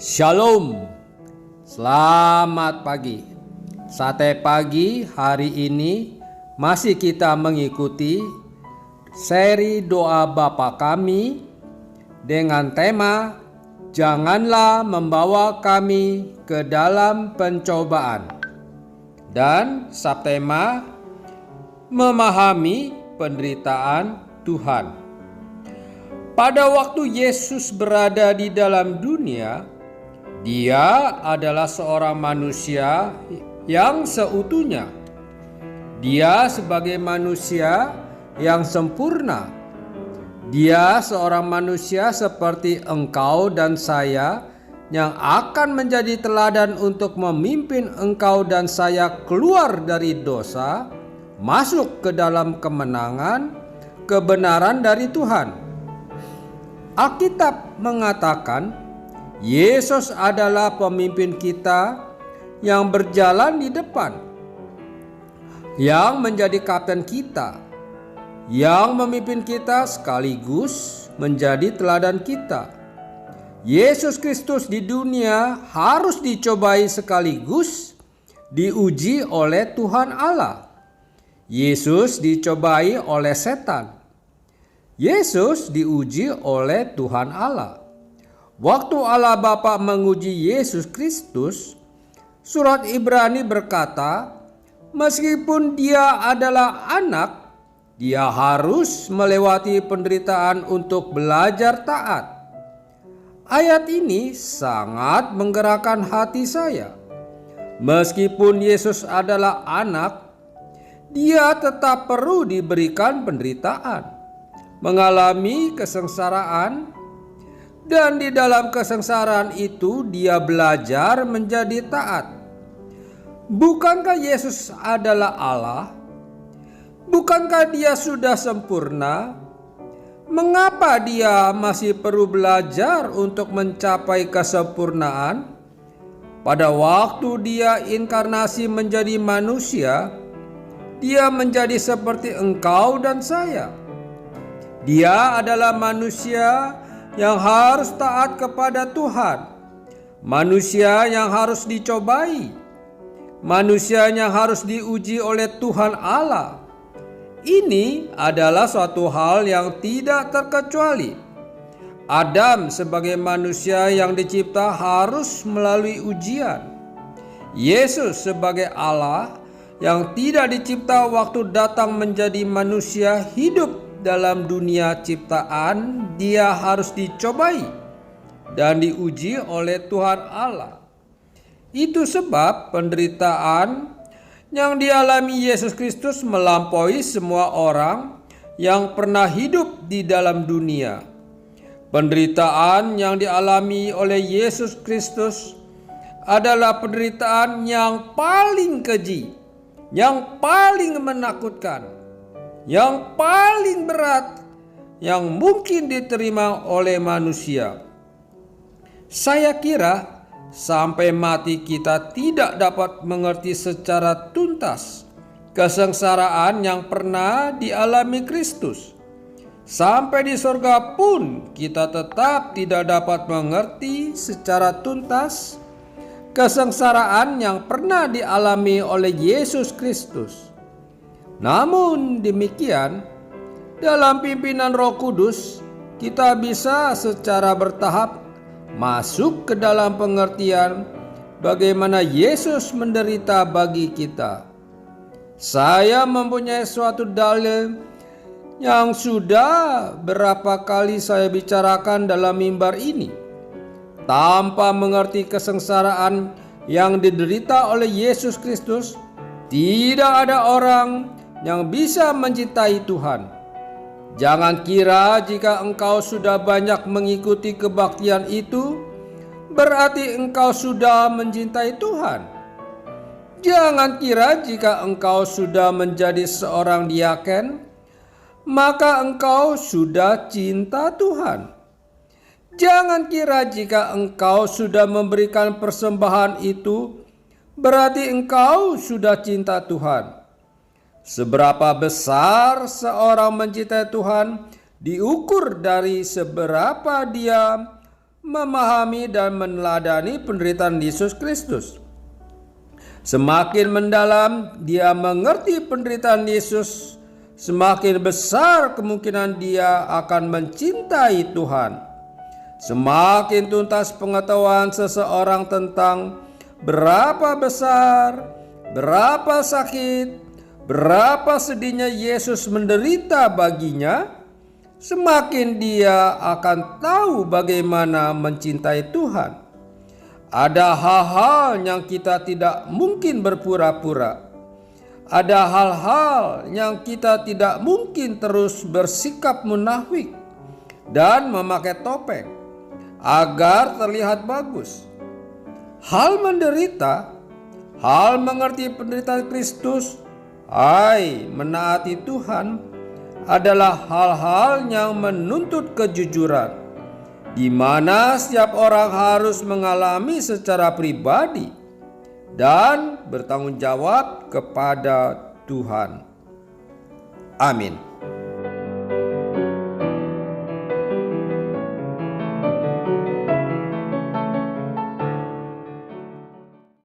Shalom, selamat pagi. Sate pagi hari ini masih kita mengikuti seri doa Bapa Kami dengan tema Janganlah membawa kami ke dalam pencobaan, dan subtema memahami penderitaan Tuhan. Pada waktu Yesus berada di dalam dunia, Dia adalah seorang manusia yang seutuhnya. Dia sebagai manusia yang sempurna. Dia seorang manusia seperti engkau dan saya yang akan menjadi teladan untuk memimpin engkau dan saya keluar dari dosa, masuk ke dalam kemenangan, kebenaran dari Tuhan. Alkitab mengatakan Yesus adalah pemimpin kita yang berjalan di depan, yang menjadi kapten kita, yang memimpin kita sekaligus menjadi teladan kita. Yesus Kristus di dunia harus dicobai sekaligus diuji oleh Tuhan Allah. Yesus dicobai oleh setan. Yesus diuji oleh Tuhan Allah. Waktu Allah Bapa menguji Yesus Kristus, surat Ibrani berkata, meskipun dia adalah anak, dia harus melewati penderitaan untuk belajar taat. Ayat ini sangat menggerakkan hati saya. Meskipun Yesus adalah anak, dia tetap perlu diberikan penderitaan, mengalami kesengsaraan, dan di dalam kesengsaraan itu dia belajar menjadi taat. Bukankah Yesus adalah Allah? Bukankah dia sudah sempurna? Mengapa dia masih perlu belajar untuk mencapai kesempurnaan? Pada waktu dia inkarnasi menjadi manusia, dia menjadi seperti engkau dan saya. Dia adalah manusia yang harus taat kepada Tuhan, manusia yang harus dicobai, manusia yang harus diuji oleh Tuhan Allah. Ini adalah suatu hal yang tidak terkecuali. Adam sebagai manusia yang dicipta harus melalui ujian. Yesus sebagai Allah yang tidak dicipta waktu datang menjadi manusia hidup dalam dunia ciptaan, dia harus dicobai dan diuji oleh Tuhan Allah. Itu sebab penderitaan yang dialami Yesus Kristus melampaui semua orang yang pernah hidup di dalam dunia. Penderitaan yang dialami oleh Yesus Kristus adalah penderitaan yang paling keji, yang paling menakutkan, yang paling berat yang mungkin diterima oleh manusia. Saya kira sampai mati kita tidak dapat mengerti secara tuntas kesengsaraan yang pernah dialami Kristus. Sampai di surga pun kita tetap tidak dapat mengerti secara tuntas kesengsaraan yang pernah dialami oleh Yesus Kristus. Namun demikian, dalam pimpinan Roh Kudus, kita bisa secara bertahap masuk ke dalam pengertian bagaimana Yesus menderita bagi kita. Saya mempunyai suatu dalil yang sudah berapa kali saya bicarakan dalam mimbar ini. Tanpa mengerti kesengsaraan yang diderita oleh Yesus Kristus, tidak ada orang yang bisa mencintai Tuhan. Jangan kira jika engkau sudah banyak mengikuti kebaktian itu, berarti engkau sudah mencintai Tuhan. Jangan kira jika engkau sudah menjadi seorang diaken, maka engkau sudah cinta Tuhan. Jangan kira jika engkau sudah memberikan persembahan itu, berarti engkau sudah cinta Tuhan. Seberapa besar seorang mencintai Tuhan diukur dari seberapa dia memahami dan meneladani penderitaan Yesus Kristus. Semakin mendalam dia mengerti penderitaan Yesus, semakin besar kemungkinan dia akan mencintai Tuhan. Semakin tuntas pengetahuan seseorang tentang berapa besar, berapa sakit, berapa sedihnya Yesus menderita baginya, semakin dia akan tahu bagaimana mencintai Tuhan. Ada hal-hal yang kita tidak mungkin berpura-pura. Ada hal-hal yang kita tidak mungkin terus bersikap munafik dan memakai topeng agar terlihat bagus. Hal menderita, hal mengerti penderitaan Kristus, menaati Tuhan adalah hal-hal yang menuntut kejujuran, di mana setiap orang harus mengalami secara pribadi dan bertanggung jawab kepada Tuhan. Amin.